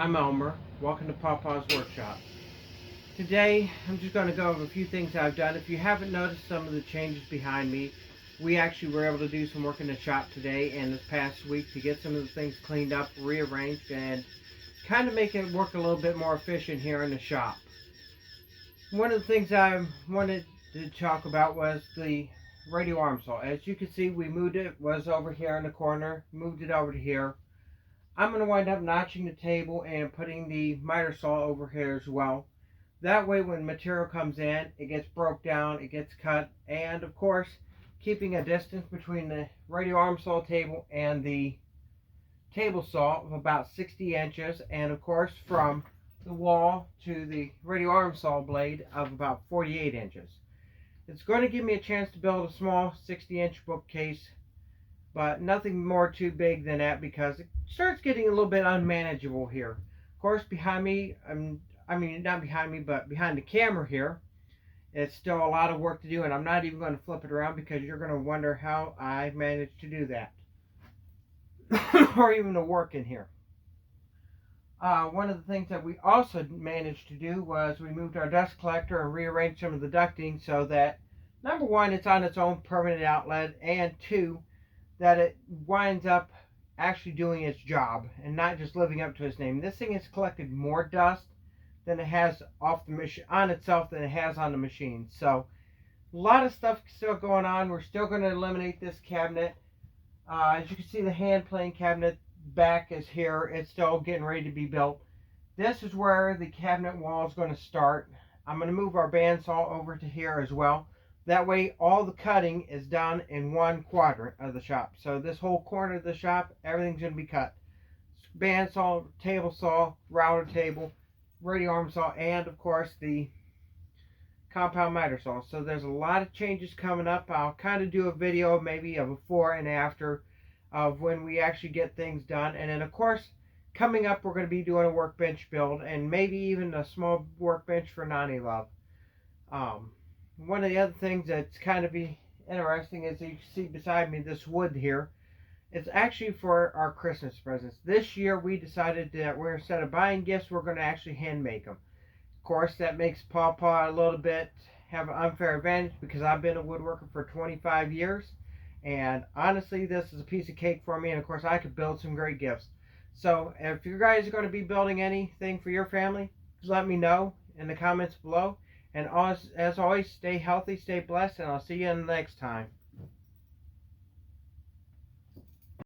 I'm Elmer. Welcome to Pawpaw's Workshop. Today, I'm just going to go over a few things I've done. If you haven't noticed some of the changes behind me, we actually were able to do some work in the shop today and this past week to get some of the things cleaned up, rearranged, and kind of make it work a little bit more efficient here in the shop. One of the things I wanted to talk about was the radio arm saw. As you can see, we moved it, was over here in the corner, moved it over to here. I'm going to wind up notching the table and putting the miter saw over here as well. That way when material comes in, it gets broke down, it gets cut, and of course, keeping a distance between the radio arm saw table and the table saw of about 60 inches, and of course from the wall to the radio arm saw blade of about 48 inches. It's going to give me a chance to build a small 60-inch bookcase, but nothing more too big than that because it starts getting a little bit unmanageable here. Of course, behind me, not behind me, but behind the camera here, it's still a lot of work to do, and I'm not even going to flip it around because you're going to wonder how I managed to do that. Or even the work in here. One of the things that we also managed to do was we moved our dust collector and rearranged some of the ducting so that, number one, it's on its own permanent outlet, and two, that it winds up actually doing its job and not just living up to its name. This thing has collected more dust than it has off the machine on itself than it has on the machine. So a lot of stuff still going on. We're still going to eliminate this cabinet. As you can see, the hand plane cabinet back is here. It's still getting ready to be built. This is where the cabinet wall is going to start. I'm going to move our bandsaw over to here as well. That way all the cutting is done in one quadrant of the shop. So this whole corner of the shop, everything's going to be cut. Bandsaw, table saw, router table, radio arm saw, and of course the compound miter saw. So there's a lot of changes coming up. I'll kind of do a video maybe of a before and after of when we actually get things done. And then of course, coming up we're going to be doing a workbench build and maybe even a small workbench for Nani Love. One of the other things that's kind of interesting is you see beside me this wood here. It's actually for our Christmas presents. This year we decided that we're, instead of buying gifts, we're going to actually hand make them. Of course, that makes Pawpaw a little bit have an unfair advantage because I've been a woodworker for 25 years. And honestly, this is a piece of cake for me. And of course, I could build some great gifts. So if you guys are going to be building anything for your family, just let me know in the comments below. And as always, stay healthy, stay blessed, and I'll see you in the next time.